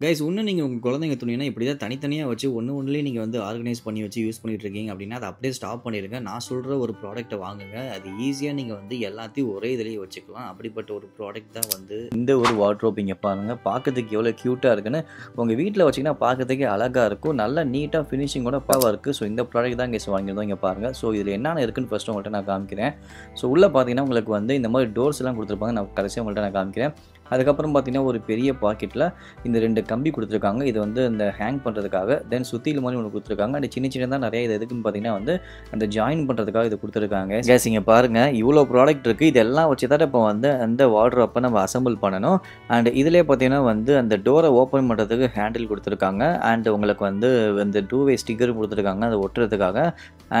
Guys இன்னும் நீங்கள் உங்கள் குழந்தைங்க துணினா இப்படி தான் தனித்தனியாக வச்சு ஒன்றுலேயே நீங்கள் வந்து ஆர்கனைஸ் பண்ணி வச்சு யூஸ் பண்ணிட்டு இருக்கீங்க அப்படின்னா அதை அப்படியே ஸ்டாப் பண்ணிடுங்க. நான் சொல்கிற ஒரு ப்ராடக்ட்டை வாங்குங்க. அது ஈஸியாக நீங்கள் வந்து எல்லாத்தையும் ஒரே இதிலேயே வச்சுக்கலாம். அப்படிப்பட்ட ஒரு ப்ராடக்ட் தான் வந்து இந்த ஒரு வார்ட்ரோப். இங்கே பாருங்கள், பார்க்கறதுக்கு எவ்வளோ க்யூட்டாக இருக்குன்னு. உங்கள் வீட்டில் வச்சிங்கன்னா பார்க்கறதுக்கே அழகாக இருக்கும், நல்லா நீட்டாக ஃபினிஷிங்கோட பவர் இருக்குது. ஸோ இந்த ப்ராடக்ட் தான் கைஸ் வாங்கியிருந்தோம். இங்கே பாருங்கள். ஸோ இதில் என்னென்ன இருக்குன்னு ஃபஸ்ட்டு உங்கள்கிட்ட நான் காமிக்கிறேன். ஸோ உள்ளே பார்த்தீங்கன்னா உங்களுக்கு வந்து இந்த மாதிரி டோர்ஸ்லாம் கொடுத்துருப்பாங்க. நான் கடைசியாக உங்கள்கிட்ட நான் காமிக்கிறேன். அதுக்கப்புறம் பார்த்தீங்கன்னா ஒரு பெரிய பாக்கெட்டில் இந்த 2 கம்பி கொடுத்துருக்காங்க. இது வந்து இந்த ஹேங் பண்ணுறதுக்காக. தென் சுற்றியில் மாதிரி ஒன்று கொடுத்துருக்காங்க. அந்த சின்ன சின்னதாக நிறைய இது எதுக்குன்னு பார்த்தீங்கன்னா வந்து அந்த ஜாயின் பண்ணுறதுக்காக இது கொடுத்துருக்காங்க. கேஸ் இங்கே பாருங்கள், இவ்வளோ ப்ராடக்ட் இருக்குது. இதெல்லாம் வச்சு தான் இப்போ வந்து அந்த வார்ட்ரோப்பை நம்ம அசம்பிள் பண்ணணும். அண்ட் இதிலே பார்த்தீங்கன்னா வந்து அந்த டோரை ஓப்பன் பண்ணுறதுக்கு ஹேண்டில் கொடுத்துருக்காங்க. அண்ட் உங்களுக்கு வந்து இந்த 2-வே ஸ்டிக்கர் கொடுத்துருக்காங்க அதை ஒட்டுறதுக்காக.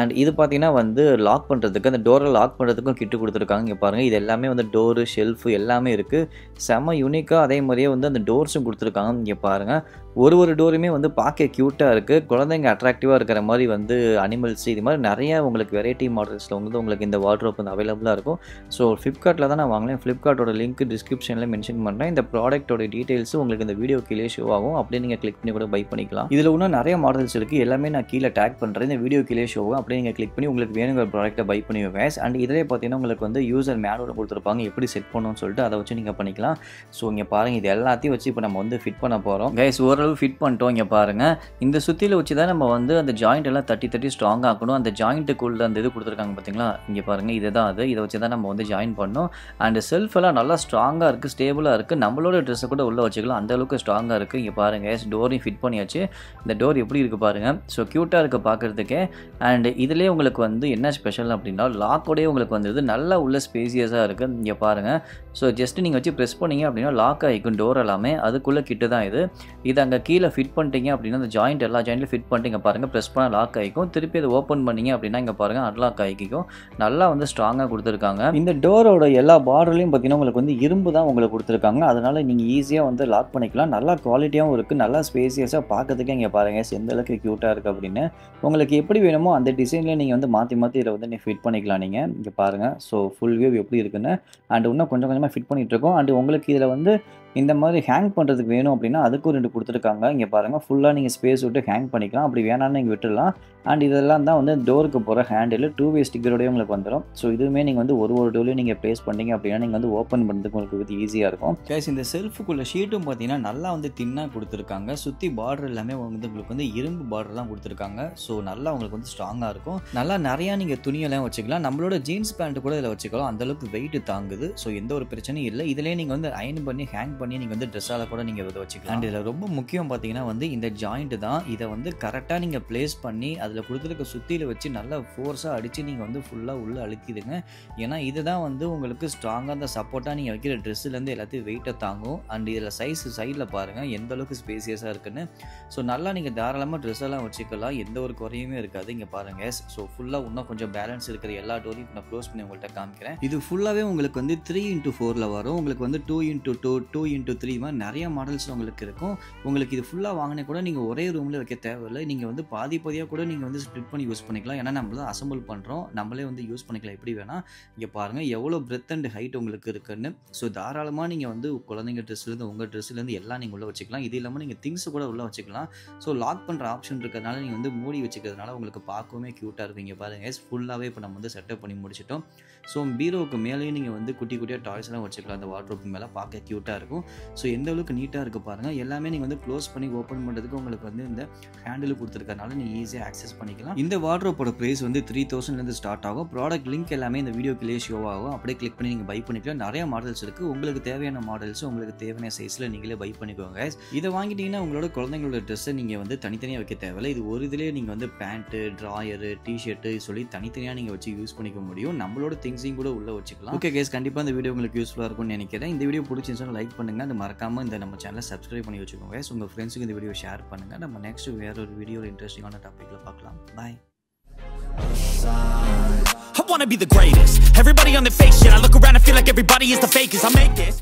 அண்ட் இது பார்த்தீங்கன்னா வந்து லாக் பண்ணுறதுக்கு, அந்த டோரை லாக் பண்ணுறதுக்கும் கிட்டு கொடுத்துருக்காங்க. இங்கே பாருங்கள், இது எல்லாமே வந்து டோரு, ஷெல்ஃபு எல்லாமே இருக்குது. செம்ம யூனிக்காக. அதே மாதிரியே வந்து அந்த டோர்ஸும் கொடுத்துருக்காங்க. இங்கே பாருங்கள், ஒரு டோருமே வந்து பார்க்க க்யூட்டாக இருக்குது. குழந்தைங்க அட்ராக்டிவாக இருக்கிற மாதிரி வந்து அனிமல்ஸ் இது மாதிரி நிறைய உங்களுக்கு வெரைட்டி மாடல்ஸில் வந்து உங்களுக்கு இந்த வார்ட்ரோப் வந்து அவைலபிளாக இருக்கும். ஸோ ஃப்ளிப்கார்ட்டில் தான் நான் வாங்கினேன். ஃப்ளிப்கார்ட்டோட லிங்க் டிஸ்கிரிப்ஷனில் மென்ஷன் பண்ணுறேன். இந்த ப்ராடக்ட்டோட டீட்டெயில்ஸும் உங்களுக்கு இந்த வீடியோ கீழே ஷோ ஆகும். அப்படியே நீங்கள் கிளிக் பண்ணி கூட பை பண்ணிக்கலாம். இதில் இன்னும் நிறைய மாடல்ஸ் இருக்குது. எல்லாமே நான் கீழே டேக் பண்ணுறேன். இந்த வீடியோ கீழே ஷோ ஆகும். அப்படியே நீங்கள் கிளிக் பண்ணி உங்களுக்கு வேணுங்கிற ப்ராடக்ட்டை பை பண்ணி வைங்க. அண்ட் இதிலே பார்த்தீங்கன்னா உங்களுக்கு வந்து யூசர் மேனுவல் கொடுத்துருப்பாங்க, எப்படி செட் பண்ணணும்னு சொல்லிட்டு. அதை வச்சு நீங்கள் பண்ணிக்கலாம். ஸோ இங்கே பாருங்கள், இது எல்லாத்தையும் வச்சு இப்போ நம்ம வந்து ஃபிட் பண்ண போகிறோம். கைஸ் ஓரளவு ஃபிட் பண்ணிட்டோம். இங்கே பாருங்கள், இந்த சுற்றியில் வச்சு தான் நம்ம வந்து அந்த ஜாயிண்ட் எல்லாம் தட்டி ஸ்ட்ராங் ஆக்கணும். அந்த ஜாயிண்ட்டுக்குள்ள அந்த இது கொடுத்துருக்காங்க பார்த்தீங்களா, இங்கே பாருங்கள், இதை தான் அது. இதை வச்சு தான் நம்ம வந்து ஜாயின் பண்ணணும். அண்ட் செல்ஃப் எல்லாம் நல்லா ஸ்ட்ராங்காக இருக்குது, ஸ்டேபிளாக இருக்குது. நம்மளோட ட்ரெஸ்ஸை கூட உள்ளே வச்சுக்கலாம், அந்த அளவுக்கு ஸ்ட்ராங்காக இருக்குது. இங்கே பாருங்கள், டோரையும் ஃபிட் பண்ணியாச்சு. இந்த டோர் எப்படி இருக்குது பாருங்கள். ஸோ க்யூட்டாக இருக்குது பார்க்குறதுக்கே. அண்ட் இதிலே உங்களுக்கு வந்து என்ன ஸ்பெஷல் அப்படின்னா லாக்கோடய உங்களுக்கு வந்து நல்லா உள்ள ஸ்பேசியஸாக இருக்குது. இங்கே பாருங்கள். ஸோ ஜஸ்ட் நீங்கள் வச்சு ப்ரெஸ் பண்ணிங்க அப்படின்னா லாக் ஆகிக்கும் டோர் எல்லாமே. அதுக்குள்ளே கிட்ட தான் இது. இது அங்கே கீழே ஃபிட் பண்ணிட்டீங்க அப்படின்னா அந்த ஜாயிண்ட் எல்லா ஜாயிண்ட்லையும் ஃபிட் பண்ணிட்டு பாருங்கள், ப்ரெஸ் பண்ணால் லாக் ஆகிக்கும். திருப்பி அதை ஓப்பன் பண்ணிங்க அப்படின்னா இங்கே பாருங்கள் அன்லாக் ஆகிக்கும். நல்லா வந்து ஸ்ட்ராங்காக கொடுத்துருக்காங்க. இந்த டோரோட எல்லா பார்டர்லையும் பார்த்தீங்கன்னா உங்களுக்கு வந்து இரும்பு தான் உங்களுக்கு கொடுத்துருக்காங்க. அதனால் நீங்கள் ஈஸியாக வந்து லாக் பண்ணிக்கலாம். நல்லா குவாலிட்டியாகவும் இருக்குது, நல்லா ஸ்பேசியஸாக பார்க்கறதுக்கே. இங்கே பாருங்கள் எந்த அளவுக்கு க்யூட்டாக இருக்குது அப்படின்னு. உங்களுக்கு எப்படி வேணுமோ அந்த டிசைனில் நீங்கள் வந்து மாற்றி இதில் வந்து நீங்கள் ஃபிட் பண்ணிக்கலாம். நீங்கள் இங்கே பாருங்கள். ஸோ ஃபுல் வியூ எப்படி இருக்குன்னு. அண்ட் இன்னும் கொஞ்சம் கொஞ்சமாக ஃபிட் பண்ணிகிட்டு இருக்கோம். அண்ட் உங்களுக்கு இதில் வந்து இந்த மாதிரி ஹேங் பண்ணுறதுக்கு வேணும் அப்படின்னா அதுக்கும் 2 கொடுத்துருக்காங்க. இங்கே பாருங்கள், ஃபுல்லாக நீங்கள் ஸ்பேஸ் விட்டு ஹேங் பண்ணிக்கலாம். அப்படி வேணான்னு நீங்கள் விட்டுடலாம். அண்ட் இதெல்லாம் தான் வந்து டோருக்கு போகிற ஹேண்டில் 2-வே ஸ்டிக்கரோடய உங்களுக்கு வந்துடும். ஸோ இதுவுமே நீங்கள் வந்து ஒரு டோர்லையும் நீங்கள் ப்ளேஸ் பண்ணிங்க அப்படின்னா நீங்கள் வந்து ஓப்பன் பண்ணுறதுக்கு உங்களுக்கு வந்து ஈஸியாக இருக்கும். கைஸ் இந்த செல்ஃபுக்குள்ள ஷீட்டும் பார்த்தீங்கன்னா நல்லா வந்து தின்னாக கொடுத்துருக்காங்க. சுற்றி பார்டர் எல்லாமே வந்து உங்களுக்கு வந்து இரும்பு பார்டர்லாம் கொடுத்துருக்காங்க. ஸோ நல்லா உங்களுக்கு வந்து ஸ்ட்ராங்காக இருக்கும். நல்லா நிறையா நீங்கள் துணியெல்லாம் வச்சுக்கலாம். நம்மளோட ஜீன்ஸ் பேண்ட்டு கூட இதில் வச்சுக்கலாம். அந்தளவுக்கு வெயிட் தாங்குது. ஸோ எந்த ஒரு பிரச்சனையும் இல்லை. இதிலே நீங்கள் வந்து அயன் பண்ணி ஹேங் பண்ணி நீங்கள் வந்து ட்ரெஸ்ஸால் கூட நீங்கள் இதை வச்சுக்கலாம். அண்ட் இதில் ரொம்ப முக்கியம் பார்த்தீங்கன்னா வந்து இந்த ஜாயிண்ட் தான். இதை வந்து கரெக்டாக நீங்கள் ப்ளேஸ் பண்ணி அதில் கொடுத்துருக்க சுற்றியில் வச்சு நல்லா ஃபோர்ஸாக அடித்து நீங்கள் வந்து ஃபுல்லாக உள்ளே அழுத்திடுங்க. ஏன்னா இதுதான் வந்து உங்களுக்கு ஸ்ட்ராங்காக அந்த சப்போர்ட்டாக நீங்கள் வைக்கிற ட்ரெஸ்ஸுலேருந்து எல்லாத்தையும் வெயிட்டை தாங்கும். அண்ட் இதில் சைடில் பாருங்கள் எந்த அளவுக்கு ஸ்பேசியஸாக இருக்குன்னு. ஸோ நல்லா நீங்கள் தாராளமாக ட்ரெஸ்ஸெல்லாம் வச்சுக்கலாம், எந்த ஒரு குறையுமே இருக்காது. இங்கே பாருங்கள். ஸோ ஃபுல்லாக இன்னும் கொஞ்சம் பேலன்ஸ் இருக்கிற எல்லா டோரையும் நான் க்ளோஸ் பண்ணி உங்கள்கிட்ட காமிக்கிறேன். இது ஃபுல்லாகவே உங்களுக்கு வந்து 3x4 வரும். உங்களுக்கு வந்து 2x2 2x3 மாதிரி நிறைய மாடல்ஸ் உங்களுக்கு இருக்கும். உங்களுக்கு இது ஃபுல்லாக வாங்கினே கூட நீங்கள் ஒரே ரூமில் வைக்க தேவையில்லை. நீங்கள் வந்து பாதியாக கூட நீங்கள் வந்து ஸ்ப்ளிட் பண்ணி யூஸ் பண்ணிக்கலாம். ஏன்னா நம்ம தான் அசம்பிள் பண்ணுறோம், நம்மளே வந்து யூஸ் பண்ணிக்கலாம் எப்படி வேணால். இங்கே பாருங்கள் எவ்வளோ பிரெத் அண்ட் ஹைட் உங்களுக்கு இருக்குன்னு. ஸோ தாராளமாக நீங்கள் வந்து குழந்தைங்க ட்ரெஸ்லேருந்து உங்கள் ட்ரெஸ்லேருந்து எல்லாம் நீங்கள் உள்ளே வச்சுக்கலாம். இது இல்லாமல் நீங்கள் திங்ஸ் கூட உள்ளே வச்சுக்கலாம். ஸோ லாக் பண்ணுற ஆப்ஷன் இருக்கிறதுனால நீங்கள் வந்து மூடி வச்சுக்கிறதுனால உங்களுக்கு பார்க்கவே க்யூட்டாக இருக்கும். இங்கே பாருங்கள், ஃபுல்லாகவே இப்போ நம்ம வந்து செட்டப் பண்ணி முடிச்சிட்டோம். ஸோ பீரோவுக்கு மேலேயும் நீங்கள் வந்து குட்டி குட்டியாக டாய்ஸ்லாம் வச்சுக்கலாம். அந்த வார்ட்ரோப் மேலே பார்க்க க்யூட்டாக இருக்கும். ஸோ எந்த அளவுக்கு நீட்டாக இருக்குது பாருங்கள். எல்லாமே நீங்கள் வந்து க்ளோஸ் பண்ணி ஓப்பன் பண்ணுறதுக்கு உங்களுக்கு வந்து இந்த ஹேண்டில் கொடுத்துருக்கனால நீங்கள் ஈஸியாக ஆக்சஸ் பண்ணிக்கலாம். இந்த வார்ட்ரோப்போட ப்ரைஸ் வந்து 3000 ஸ்டார்ட் ஆகும். ப்ராடக்ட் லிங்க் எல்லாமே இந்த வீடியோ கீழே ஷோ ஆகும். அப்படியே கிளிக் பண்ணி நீங்கள் பை பண்ணிக்கலாம். நிறைய மாடல்ஸ் இருக்குது. உங்களுக்கு தேவையான மாடல்ஸ் உங்களுக்கு தேவையான சைஸில் நீங்களே பை பண்ணிக்கோங்க. இதை வாங்கிட்டீங்கன்னா உங்களோட குழந்தைங்களோட ட்ரெஸ்ஸை நீங்கள் வந்து தனித்தனியாக வைக்க தேவையில்லை. இது ஒரு இதிலே நீங்கள் வந்து பேண்ட்டு, ட்ராயரு, டிஷர்ட்டு சொல்லி தனித்தனியாக நீங்கள் வச்சு யூஸ் பண்ணிக்க முடியும். நம்மளோட திங்ஸையும் கூட உள்ளே வச்சுக்கலாம். ஓகே கைஸ், கண்டிப்பாக இந்த வீடியோ உங்களுக்கு யூஸ்ஃபுல்லாக இருக்கும்னு நினைக்கிறேன். இந்த வீடியோ பிடிச்சிருந்துச்சுன்னா லைக் பண்ணுங்கள். அது மறக்காமல் இந்த நம்ம சேனலை சப்ஸ்கிரைப் பண்ணி வச்சுக்கோங்க. உங்கள் ஃப்ரெண்ட்ஸுக்கு இந்த வீடியோ ஷேர் பண்ணுங்கள். நம்ம நெக்ஸ்ட் வேற ஒரு வீடியோ இன்ட்ரெஸ்டிங்கான டாப்பிக்கில் பார்க்கலாம். பாய். I wanna be the greatest. Everybody on the fake shit. I look around and feel like everybody is the fakest. I make it.